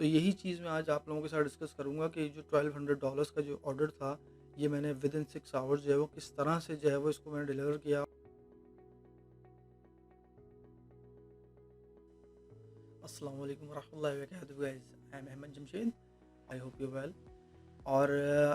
तो यही चीज़ मैं आज आप लोगों के साथ डिस्कस करूँगा कि जो $1200 का जो ऑर्डर था, ये मैंने विदिन 6 आवर्स जो है वो किस तरह से जो है वो इसको मैंने डिलीवर किया। अस्सलाम वालेकुम वरहमतुल्लाहि वबरकातुहू guys, I am Ahmad Jamshed, I hope you well. और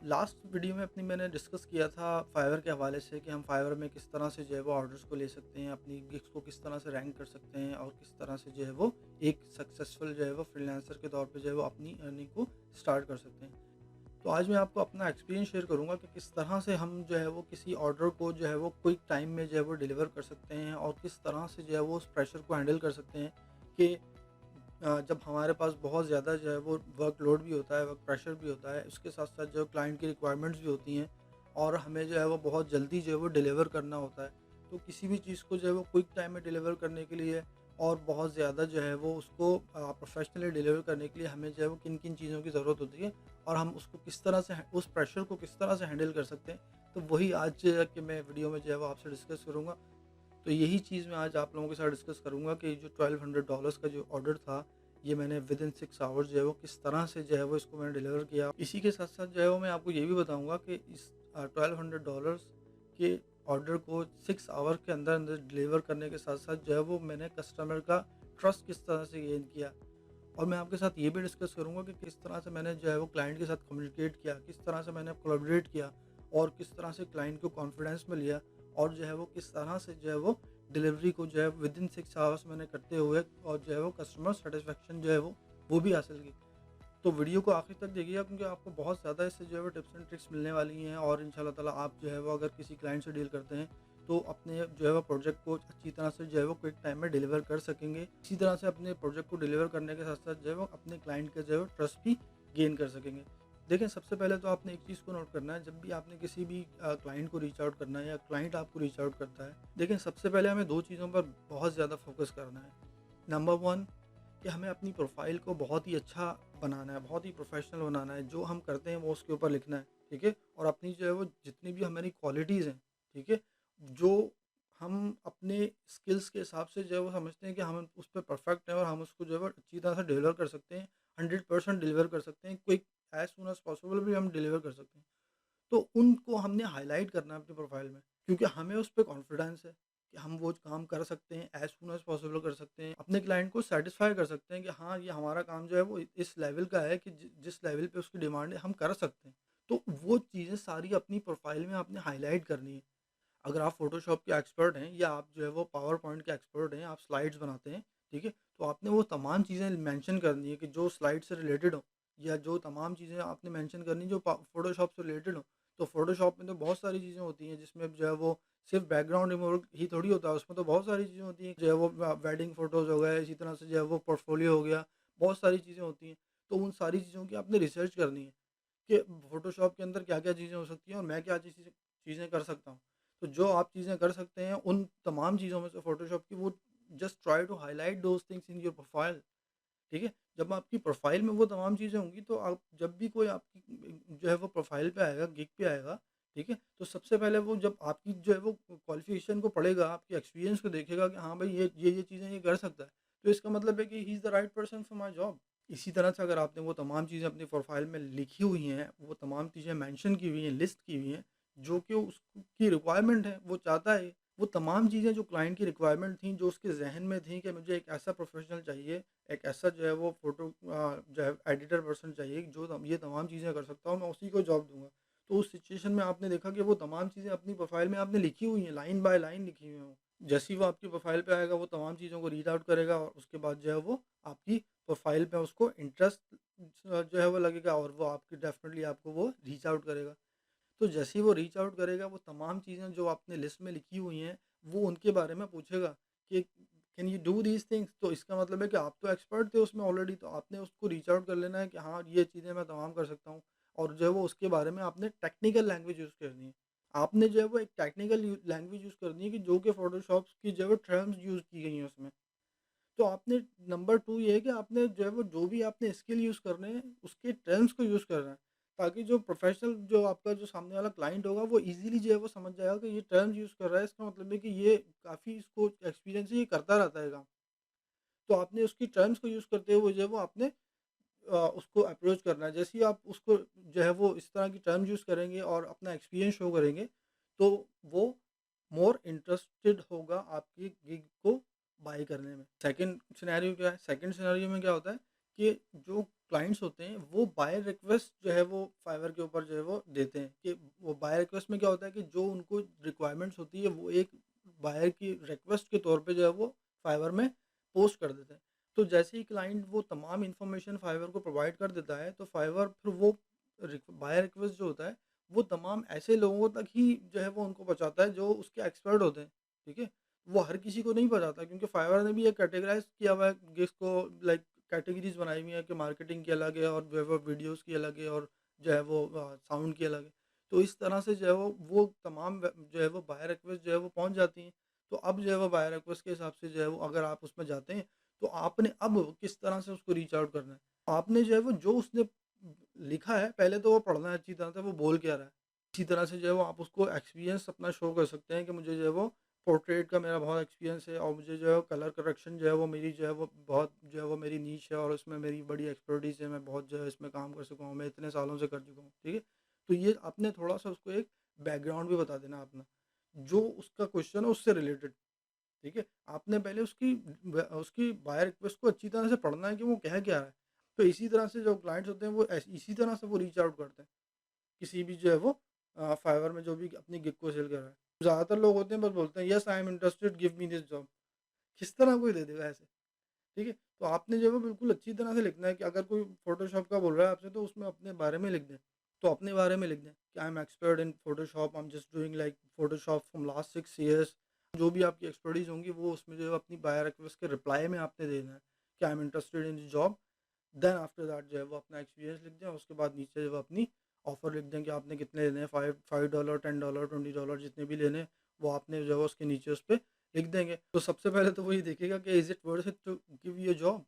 लास्ट वीडियो में मैंने डिस्कस किया था फाइवर के हवाले से कि हम फाइवर में किस तरह से जो है वो ऑर्डर्स को ले सकते हैं, अपनी गिग्स को किस तरह से रैंक कर सकते हैं और किस तरह से जो है वो एक सक्सेसफुल जो है वो फ्रीलांसर के तौर पे जो है वो अपनी अर्निंग को स्टार्ट कर सकते हैं। तो आज मैं आपको अपना एक्सपीरियंस शेयर करूँगा कि किस तरह से हम जो है वो किसी ऑर्डर को जो है वो क्विक टाइम में जो है वो डिलीवर कर सकते हैं और किस तरह से जो है वो उस प्रेशर को हैंडल कर सकते हैं कि जब हमारे पास बहुत ज़्यादा जो है वो वर्कलोड भी होता है, वर्क प्रेशर भी होता है, उसके साथ-साथ जो क्लाइंट की रिक्वायरमेंट्स भी होती हैं और हमें जो है वो बहुत जल्दी जो है वो डिलीवर करना होता है। तो किसी भी चीज़ को जो है वो क्विक टाइम में डिलीवर करने के लिए और बहुत ज़्यादा जो है वो उसको प्रोफ़ेशनली डिलीवर करने के लिए हमें जो है वो किन-किन चीज़ों की ज़रूरत होती है और हम उसको किस तरह से उस प्रेशर को किस तरह से हैंडल कर सकते हैं। तो वही आज के मैं वीडियो में जो है वो आपसे डिस्कस करूँगा। तो यही चीज़ मैं आज आप लोगों के साथ डिस्कस करूँगा कि जो $1200 का जो ऑर्डर था, ये मैंने विदिन 6 आवर्स जो है वो किस तरह से जो है वो इसको मैंने डिलीवर किया। इसी के साथ-साथ जो है वो मैं आपको ये भी बताऊँगा कि इस $1200 के ऑर्डर को 6 आवर के अंदर-अंदर डिलीवर करने के साथ-साथ जो है वो मैंने कस्टमर का ट्रस्ट किस तरह से गेन किया। और मैं आपके साथ ये भी डिस्कस करूँगा कि किस तरह से मैंने जो है वो क्लाइंट के साथ कम्युनिकेट किया, किस तरह से मैंने कोलैबोरेट किया और किस तरह से क्लाइंट को कॉन्फिडेंस में लिया और जो है वो किस तरह से जो है वो डिलीवरी को जो है विदिन 6 आवर्स मैंने करते हुए और जो है वो कस्टमर सैटिस्फैक्शन जो है वो भी हासिल की। तो वीडियो को आखिर तक देखिएगा क्योंकि आपको बहुत ज़्यादा इससे जो है वो टिप्स एंड ट्रिक्स मिलने वाली हैं और इंशाल्लाह ताला आप जो है वो अगर किसी क्लाइंट से डील करते हैं तो अपने जो है वो प्रोजेक्ट को अच्छी तरह से जो है वो क्विक टाइम में डिलीवर कर सकेंगे। इसी तरह से अपने प्रोजेक्ट को डिलीवर करने के साथ-साथ जो है वो अपने क्लाइंट का जो है वो ट्रस्ट भी गेन कर सकेंगे। देखिए, सबसे पहले तो आपने एक चीज़ को नोट करना है, जब भी आपने किसी भी क्लाइंट को रीच आउट करना है या क्लाइंट आपको रीच आउट करता है, देखिए सबसे पहले हमें 2 चीज़ों पर बहुत ज़्यादा फ़ोकस करना है। नंबर 1, कि हमें अपनी प्रोफ़ाइल को बहुत ही अच्छा बनाना है, बहुत ही प्रोफ़ेशनल बनाना है। जो हम करते हैं वो उसके ऊपर लिखना है, ठीक है? और अपनी जो है वो जितनी भी हमारी क्वालिटीज़ हैं, ठीक है? जो हम अपने स्किल्स के हिसाब से जो है वो समझते हैं कि हम उस पे परफ़ेक्ट हैं और हम उसको जो है वो अच्छी तरह से डिलीवर कर सकते हैं, 100% डिलीवर कर सकते हैं, quick as soon as possible भी हम डिलीवर कर सकते हैं। तो उनको हमने हाइलाइट करना है अपनी प्रोफ़ाइल में, क्योंकि हमें उस पे कॉन्फिडेंस है कि हम वो काम कर सकते हैं, एज़ सून एज़ पॉसिबल कर सकते हैं। अपने क्लाइंट को सैटिस्फाई कर सकते हैं कि हाँ, ये हमारा काम जो है वो इस लेवल का है कि जिस लेवल पे उसकी डिमांड है हम कर सकते हैं। तो वो चीज़ें सारी अपनी प्रोफ़ाइल में आपने हाइलाइट करनी है। अगर आप फ़ोटोशॉप के एक्सपर्ट हैं या आप जो है वो पावर पॉइंट के एक्सपर्ट हैं, आप स्लाइड्स बनाते हैं, ठीक है? तो आपने वो तमाम चीज़ें मेंशन करनी है कि जो स्लाइड से रिलेटेड हो या जो तमाम चीज़ें आपने मेंशन करनी जो फ़ोटोशॉप से रिलेटेड हो। तो फ़ोटोशॉप में तो बहुत सारी चीज़ें होती हैं जिसमें जो है वो सिर्फ़ बैकग्राउंड रिमूवल ही थोड़ी होता है, उसमें तो बहुत सारी चीज़ें होती हैं, जो है वो वेडिंग फ़ोटोज़ हो गए, इसी तरह से जो है वो पोर्टफ़ोलियो हो गया, बहुत सारी चीज़ें होती हैं। तो उन सारी चीज़ों की आपने रिसर्च करनी है। कि फ़ोटोशॉप के अंदर क्या-क्या चीज़ें हो सकती हैं और मैं क्या चीज़ें चीज़ें कर सकता हूँ। तो जो आप चीज़ें कर सकते हैं, उन तमाम चीज़ों में से फ़ोटोशॉप की वो just try to highlight those things in your profile, ठीक है? जब आपकी प्रोफाइल में वो तमाम चीज़ें होंगी तो आप जब भी कोई आपकी जो है वो प्रोफाइल पे आएगा, गिग पे आएगा, ठीक है? तो सबसे पहले वो जब आपकी जो है वो क्वालिफ़िकेशन को पढ़ेगा, आपके एक्सपीरियंस को देखेगा कि हाँ भाई ये चीज़ें ये कर सकता है। तो इसका मतलब है कि he is the right person for my job. इसी तरह से अगर आपने वो तमाम चीज़ें अपनी प्रोफ़ाइल में लिखी हुई हैं, वो तमाम चीज़ें मेंशन की हुई हैं, लिस्ट की हुई हैं, जो कि उसकी रिक्वायरमेंट है, वो चाहता है, वो तमाम चीज़ें जो क्लाइंट की रिक्वायरमेंट थी, जो उसके ज़हन में थी कि मुझे एक ऐसा प्रोफ़ेशनल चाहिए, एक ऐसा जो है वो फ़ोटो जो है एडिटर पर्सन चाहिए, जो ये तमाम चीज़ें कर सकता हूँ, मैं उसी को जॉब दूँगा। तो उस सिचुएशन में आपने देखा कि वो तमाम चीज़ें अपनी प्रोफ़ाइल में आपने लिखी हुई हैं, लाइन बाय लाइन लिखी हुई हैं वो। जैसे ही वो आपकी प्रोफ़ाइल पे आएगा, वो तमाम चीज़ों को रीड आउट करेगा और उसके बाद जो है वो आपकी प्रोफ़ाइल पे उसको इंटरेस्ट जो है वो लगेगा और वो आपकी डेफ़िनेटली आपको वो रीच आउट करेगा। तो जैसे ही वो रीच आउट करेगा, वो तमाम चीज़ें जो आपने लिस्ट में लिखी हुई हैं, वो उनके बारे में पूछेगा कि can you do these things? तो इसका मतलब है कि आप तो एक्सपर्ट थे उसमें ऑलरेडी, तो आपने उसको रीच आउट कर लेना है कि हाँ, ये चीज़ें मैं तमाम कर सकता हूँ और जो है वो उसके बारे में आपने टेक्निकल लैंग्वेज यूज़ करनी है। आपने जो है वो एक टेक्निकल लैंग्वेज यूज़ करनी है कि जो कि फ़ोटोशॉप की जो है वो टर्म्स यूज़ की गई हैं उसमें। तो आपने नंबर 2 ये है कि आपने जो है वो जो भी आपने स्किल यूज़ करने हैं, उसके टर्म्स को यूज़ करना है। ताकि जो प्रोफ़ेशनल जो आपका जो सामने वाला क्लाइंट होगा वो ईज़िली जो है वो समझ जाएगा कि ये टर्म्स यूज़ कर रहा है, इसका मतलब है कि ये काफ़ी इसको एक्सपीरियंस है, ये करता रहता है काम। तो आपने उसकी टर्म्स को यूज़ करते हुए जो है वो आपने उसको अप्रोच करना है। जैसे ही आप उसको जो है वो इस तरह की टर्म यूज़ करेंगे और अपना एक्सपीरियंस शो करेंगे, तो वो मोर इंटरेस्टेड होगा आपकी गिग को बाय करने में। सेकंड सिनेरियो क्या है? सेकंड सिनेरियो में क्या होता है कि जो क्लाइंट्स होते हैं वो बाय रिक्वेस्ट जो है वो फाइवर के ऊपर जो है वो देते हैं कि वो बाय रिक्वेस्ट में क्या होता है कि जो उनको रिक्वायरमेंट्स होती है वो एक बायर की रिक्वेस्ट के तौर पे जो है वो फाइवर में पोस्ट कर देते हैं। तो जैसे ही क्लाइंट वो तमाम इन्फॉर्मेशन फाइवर को प्रोवाइड कर देता है, तो फाइवर फिर वो बाय रिक्वेस्ट जो होता है वो तमाम ऐसे लोगों तक ही जो है वो उनको पहुँचाता है जो उसके एक्सपर्ट होते हैं, ठीक है? वो हर किसी को नहीं पहुँचाता, क्योंकि फाइवर ने भी ये कैटेगराइज़ किया हुआ है जिसको लाइक कैटेगरीज़ बनाई हुई हैं कि मार्केटिंग की अलग है और जो है वो वीडियोज़ की अलग है और जो है वो साउंड की अलग है। तो इस तरह से जो है वो तमाम जो है वो बाय रिक्वेस्ट जो है वो पहुँच जाती हैं। तो अब जो है वो बाय रिक्वेस्ट के हिसाब से जो है वो अगर आप उसमें जाते हैं, तो आपने अब किस तरह से उसको रीच आउट करना है। आपने जो है वो जो उसने लिखा है, पहले तो वो पढ़ना है अच्छी तरह से, वो बोल क्या रहा है। इसी तरह से जो है वो आप उसको एक्सपीरियंस अपना शो कर सकते हैं कि मुझे जो है वो पोर्ट्रेट का मेरा बहुत एक्सपीरियंस है और मुझे जो है कलर करेक्शन जो है वो मेरी जो है वो बहुत जो है वो मेरी नीश है और उसमें मेरी बड़ी एक्सपर्टीज़ है, मैं बहुत जो है इसमें काम कर चुका हूँ, मैं इतने सालों से कर चुका हूँ, ठीक है? तो ये आपने थोड़ा-सा उसको एक बैकग्राउंड भी बता देना अपना, जो उसका क्वेश्चन है उससे रिलेटेड, ठीक है? आपने पहले उसकी बाय रिक्वेस्ट को अच्छी तरह से पढ़ना है कि वो कह क्या रहा है। तो इसी तरह से जो क्लाइंट्स होते हैं वो इसी तरह से वो रीच आउट करते हैं। किसी भी जो है वो फाइवर में जो भी अपनी गिग को सेल कर रहा है। ज़्यादातर लोग होते हैं बस बोलते हैं yes I am interested give me this job. किस तरह कोई दे देगा ऐसे, ठीक है? तो आपने जो है वो बिल्कुल अच्छी तरह से लिखना है कि अगर कोई फ़ोटोशॉप का बोल रहा है आपसे तो उसमें अपने बारे में लिख दें। तो अपने बारे में लिख दें कि I M expert in Photoshop, I am just doing like Photoshop from last 6 years. जो भी आपकी एक्सपर्टीज़ होंगी वो उसमें जो है अपनी बायो रिक्वेस्ट के रिप्लाई में आपने देना है कि I am interested in this job. Then after that जो है वो अपना एक्सपीरियंस लिख दें और उसके बाद नीचे जो है वो अपनी ऑफ़र लिख दें कि आपने कितने लेने हैं, $5 $10 $20 जितने भी लेने हैं, वो आपने जो है उसके नीचे उस पे लिख देंगे। तो सबसे पहले तो वो ये देखेगा कि is it worth it to give you a job?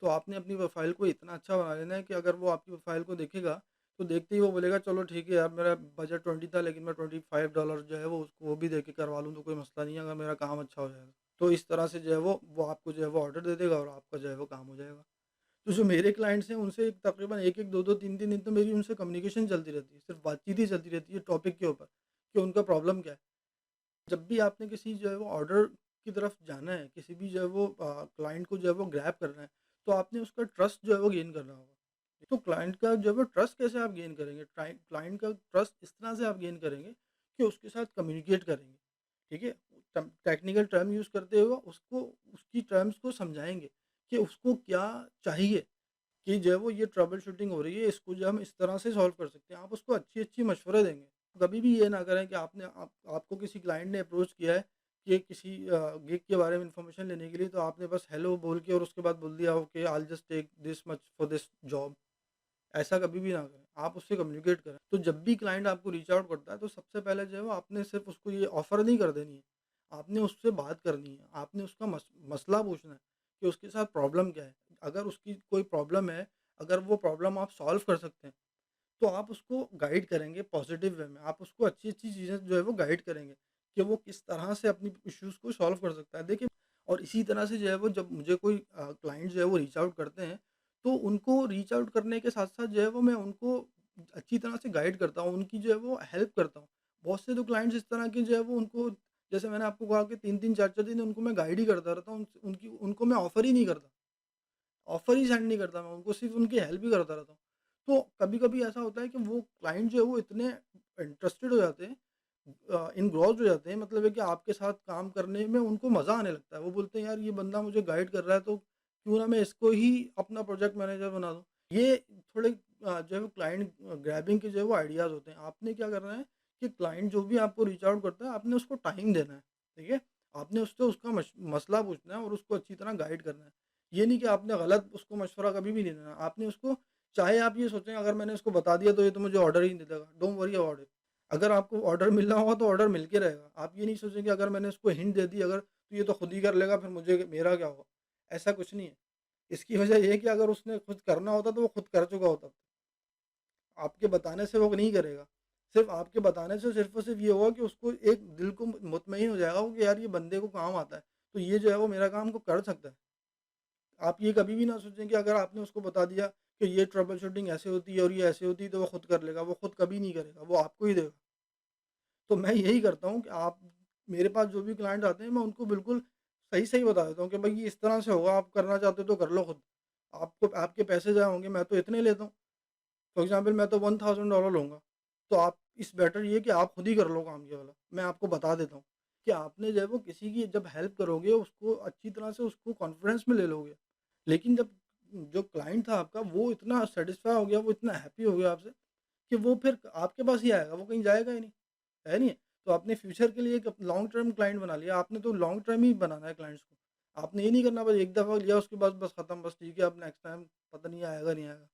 तो आपने अपनी प्रोफ़ाइल को इतना अच्छा बना लेना है कि अगर वो आपकी प्रोफ़ाइल को देखेगा, तो देखते ही वो बोलेगा चलो ठीक है यार, मेरा बजट 20 था लेकिन मैं $25 जो है वो उसको वो भी देके करवा लूँ तो कोई मसला नहीं है, अगर मेरा काम अच्छा हो जाएगा। तो इस तरह से जो है वो आपको जो है वो ऑर्डर दे देगा और आपका जो है वो काम हो जाएगा। तो जो मेरे क्लाइंट्स हैं उनसे तकरीबन 1-1, 2-2, 3-3 दिन तो मेरी उनसे कम्युनिकेशन चलती रहती है। सिर्फ़ बातचीत ही चलती रहती है टॉपिक के ऊपर, कि उनका प्रॉब्लम क्या है। जब भी आपने किसी जो है वो ऑर्डर की तरफ जाना है, किसी भी जो है वो क्लाइंट को जो है वो ग्रैब करना है, तो आपने उसका ट्रस्ट जो है वो गेन करना होगा। तो क्लाइंट का जो है वो ट्रस्ट कैसे आप गेन करेंगे? क्लाइंट का ट्रस्ट इस तरह से आप गेन करेंगे कि उसके साथ कम्युनिकेट करेंगे, ठीक है? टेक्निकल टर्म यूज़ करते हुए उसको उसकी टर्म्स को समझाएँगे कि उसको क्या चाहिए। कि जो है वो ये ट्रबल शूटिंग हो रही है, इसको जो हम इस तरह से सॉल्व कर सकते हैं। आप उसको अच्छी-अच्छी मशवरे देंगे। कभी भी ये ना करें कि आपको किसी क्लाइंट ने अप्रोच किया है कि किसी गिग के बारे में इन्फॉर्मेशन लेने के लिए, तो आपने बस हेलो बोल के और उसके बाद बोल दिया हो कि I will just take this much for this job. ऐसा कभी भी ना करें। आप उससे कम्युनिकेट करें। तो जब भी क्लाइंट आपको रीच आउट करता है, तो सबसे पहले जो है वो आपने सिर्फ़ उसको ये ऑफ़र नहीं कर देनी है। आपने उससे बात करनी है। आपने उसका मसला पूछना है कि उसके साथ प्रॉब्लम क्या है। अगर उसकी कोई प्रॉब्लम है, अगर वो प्रॉब्लम आप सॉल्व कर सकते हैं, तो आप उसको गाइड करेंगे पॉजिटिव वे में। आप उसको अच्छी-अच्छी चीज़ें जो है वो गाइड करेंगे कि वो किस तरह से अपनी इश्यूज़ को सॉल्व कर सकता है। देखिए, और इसी तरह से जो है वो जब मुझे कोई क्लाइंट जो है वो रीच आउट करते हैं, तो उनको रीच आउट करने के साथ-साथ जो है वो मैं उनको अच्छी तरह से गाइड करता हूँ, उनकी जो है वो हेल्प करता हूँ। बहुत से तो क्लाइंट्स इस तरह के जो है वो उनको, जैसे मैंने आपको कहा कि 3-3 4-4 दिन उनको मैं गाइड ही करता रहता हूँ। उनको मैं ऑफ़र ही नहीं करता। ऑफ़र ही सेंड नहीं करता मैं उनको, सिर्फ़ उनकी हेल्प ही करता रहता हूँ। तो कभी-कभी ऐसा होता है कि वो क्लाइंट जो है वो इतने इंटरेस्टेड हो जाते हैं, एनग्रॉस्ड हो जाते हैं, मतलब है कि आपके साथ काम करने में उनको मज़ा आने लगता है। वो बोलते हैं यार ये बंदा मुझे गाइड कर रहा है तो क्यों ना मैं इसको ही अपना प्रोजेक्ट मैनेजर बना दूँ। ये थोड़े जो है वो क्लाइंट ग्रैबिंग के जो है वो आइडियाज़ होते हैं। आपने क्या करना है कि क्लाइंट जो भी आपको रीच आउट करता है, आपने उसको टाइम देना है, ठीक है? आपने उससे उसका मसला पूछना है और उसको अच्छी तरह गाइड करना है। ये नहीं कि आपने गलत उसको मशवरा कभी भी नहीं देना। आपने उसको, चाहे आप ये सोचें अगर मैंने इसको बता दिया तो ये तो मुझे ऑर्डर ही नहीं दे देगा, डोंट वरी अबाउट इट। अगर आपको ऑर्डर मिलना होगा तो ऑर्डर मिल के रहेगा। आप ये नहीं सोचें कि अगर मैंने इसको हिंट दे दी अगर, तो ये तो खुद ही कर लेगा, फिर मुझे मेरा क्या होगा? ऐसा कुछ नहीं है। इसकी वजह ये है कि अगर उसने खुद करना होता तो वो खुद कर चुका होता। आपके बताने से वो नहीं करेगा। सिर्फ़ आपके बताने से सिर्फ़ और सिर्फ़ ये होगा कि उसको एक दिल को मुतमईन हो जाएगा वो कि यार ये बंदे को काम आता है। तो ये जो है वो मेरा काम को कर सकता है। आप ये कभी भी ना सोचें कि अगर आपने उसको बता दिया कि ये ट्रबल शूटिंग ऐसे होती है और ये ऐसे होती है तो वो खुद कर लेगा, वो खुद कभी नहीं करेगा, वो आपको ही देगा। तो मैं यही करता हूँ कि आप मेरे पास जो भी क्लाइंट आते हैं मैं उनको बिल्कुल सही-सही बता देता हूँ कि भाई ये इस तरह से होगा, आप करना चाहते हो तो कर लो खुद। आपको आपके पैसे ज़ाया होंगे, मैं तो इतने लेता हूँ। फॉर एग्ज़ाम्पल मैं तो $1000 लूँगा। तो आप इस बेटर ये कि आप खुद ही कर लो काम ये वाला। मैं आपको बता देता हूँ कि आपने जो है वो किसी की जब हेल्प करोगे उसको अच्छी तरह से उसको कॉन्फिडेंस में ले लोगे। लेकिन जब जो क्लाइंट था आपका वो इतना सैटिस्फाई हो गया, वो इतना हैप्पी हो गया आपसे कि वो फिर आपके पास ही आएगा, वो कहीं जाएगा ही नहीं। है नहीं? तो आपने फ्यूचर के लिए एक लॉन्ग टर्म क्लाइंट बना लिया। आपने तो लॉन्ग टर्म ही बनाना है क्लाइंट्स को। आपने ये नहीं करना बस एक दफ़ा लिया उसके बाद बस खत्म, बस ठीक है अब नेक्स्ट टाइम पता नहीं आएगा नहीं आएगा।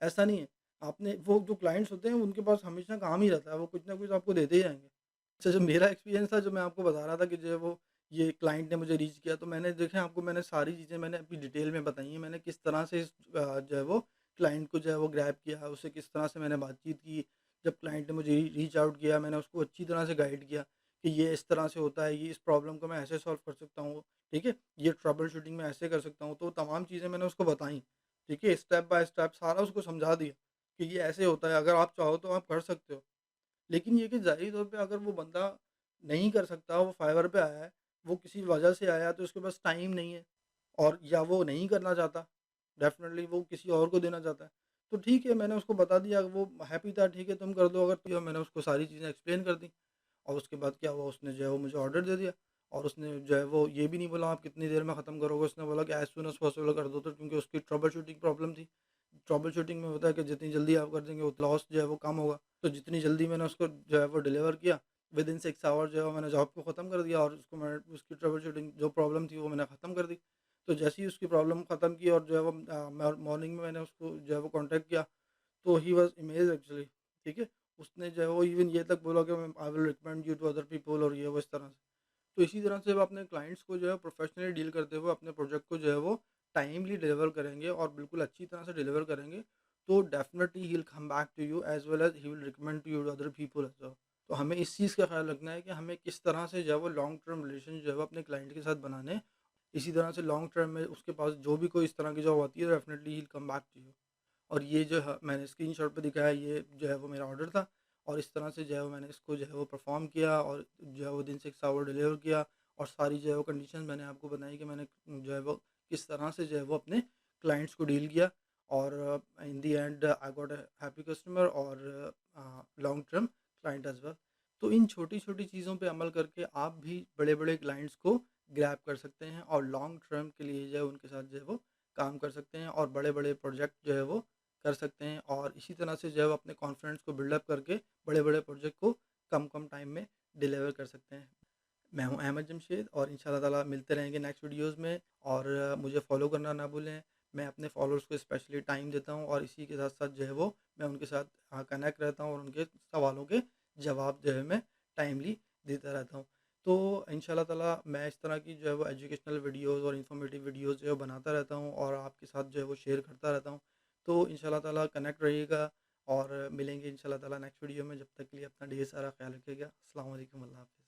ऐसा नहीं है। आपने वो जो क्लाइंट्स होते हैं उनके पास हमेशा काम ही रहता है, वो कुछ ना कुछ आपको देते ही जाएँगे। अच्छा जो मेरा एक्सपीरियंस था जो मैं आपको बता रहा था कि जो है वो ये क्लाइंट ने मुझे रीच किया तो मैंने देखें आपको मैंने सारी चीज़ें मैंने अपनी डिटेल में बताई हैं। मैंने किस तरह से जो है वो क्लाइंट को जो है वो ग्रैब किया, उससे किस तरह से मैंने बातचीत की। जब क्लाइंट ने मुझे रीच आउट किया मैंने उसको अच्छी तरह से गाइड किया कि ये इस तरह से होता है, ये इस प्रॉब्लम को मैं ऐसे सॉल्व कर सकता हूँ, ठीक है? ये ट्रबल शूटिंग मैं ऐसे कर सकता हूँ। तो तमाम चीज़ें मैंने उसको बताई, ठीक है? स्टेप बाय स्टेप सारा उसको समझा दिया कि ये ऐसे होता है, अगर आप चाहो तो आप कर सकते हो। लेकिन ये कि ज़ाहिरी तौर पे अगर वो बंदा नहीं कर सकता, वो फाइवर पे आया है, वो किसी वजह से आया है तो उसके पास टाइम नहीं है और या वो नहीं करना चाहता, डेफ़िनेटली वो किसी और को देना चाहता है। तो ठीक है, मैंने उसको बता दिया, वो हैप्पी था, ठीक है तुम कर दो अगर तो मैंने उसको सारी चीज़ें एक्सप्लेन कर दी और उसके बाद क्या हुआ उसने जो है वो मुझे ऑर्डर दे दिया और उसने जो है वो ये भी नहीं बोला आप कितनी देर में ख़त्म करोगे, उसने बोला कि एज़ सून एज़ पॉसिबल कर दो तो क्योंकि उसकी ट्रबल शूटिंग प्रॉब्लम थी। ट्रबल शूटिंग में होता है कि जितनी जल्दी आप कर देंगे उतना लॉस जो है वो कम होगा। तो जितनी जल्दी मैंने उसको जो है वो डिलीवर किया, विदिन 6 आवर जो है वो मैंने जॉब को ख़त्म कर दिया और उसको मैं उसकी ट्रबल शूटिंग जो प्रॉब्लम थी वो मैंने ख़त्म कर दी। तो जैसे ही उसकी प्रॉब्लम ख़त्म की और जो है वो मॉर्निंग में मैंने उसको जो है वो कॉन्टैक्ट किया, तो ही वाज़ अमेज़्ड एक्चुअली, ठीक है? उसने जो है वो इवन ये तक बोला कि I will recommend you to other people और ये वो इस तरह से। तो इसी तरह से वो अपने क्लाइंट्स को जो है प्रोफेशनली डील करते हुए अपने प्रोजेक्ट को जो है वो टाइमली डिलीवर करेंगे और बिल्कुल अच्छी तरह से डिलीवर करेंगे, तो definitely he will come back to you as well as he will recommend to you to other people as well. तो हमें इस चीज़ का ख़्याल रखना है कि हमें किस तरह से जो है वो लॉन्ग टर्म रिलेशन जो है वो अपने क्लाइंट के साथ बनाने हैं। इसी तरह से लॉन्ग टर्म में उसके पास जो भी कोई इस तरह की जॉब आती है definitely he will come back to you. और ये जो है मैंने स्क्रीनशॉट पे दिखाया ये जो है वो मेरा ऑर्डर था और इस तरह से जो है वो मैंने इसको जो है वो परफ़ॉर्म किया और जो है वो दिन 6 आवर डिलीवर किया और सारी जो है वो कंडीशन मैंने आपको बताई कि मैंने जो है वो किस तरह से जो है वो अपने क्लाइंट्स को डील किया और in the end I got a happy customer और long term client as well. तो इन छोटी-छोटी चीज़ों पे अमल करके आप भी बड़े-बड़े क्लाइंट्स को ग्रैब कर सकते हैं और लॉन्ग टर्म के लिए जो है उनके साथ जो है वो काम कर सकते हैं और बड़े-बड़े प्रोजेक्ट जो है वो कर सकते हैं और इसी तरह से जो है वो अपने कॉन्फिडेंस को बिल्डअप करके बड़े-बड़े प्रोजेक्ट को कम-कम टाइम में डिलीवर कर सकते हैं। मैं हूँ अहमद जमशेद और इंशाल्लाह ताला मिलते रहेंगे नेक्स्ट वीडियोज़ में और मुझे फ़ॉलो करना ना भूलें। मैं अपने फ़ॉलोअर्स को स्पेशली टाइम देता हूँ और इसी के साथ-साथ जो है वो मैं उनके साथ कनेक्ट रहता हूँ और उनके सवालों के जवाब जो है मैं टाइमली देता रहता हूँ। तो इंशाल्लाह ताला मैं इस तरह की जो है वो एजुकेशनल वीडियोज़ और इन्फॉर्मेटिव वीडियोज़ जो है बनाता रहता हूँ और आपके साथ जो है वो शेयर करता रहता हूँ। तो इंशाल्लाह ताला कनेक्ट रहिएगा और मिलेंगे इंशाल्लाह ताला नेक्स्ट वीडियो में। जब तक के लिए अपना ढेर सारा ख़्याल रखिएगा। अस्सलाम वालेकुम, अल्लाह हाफ़िज़।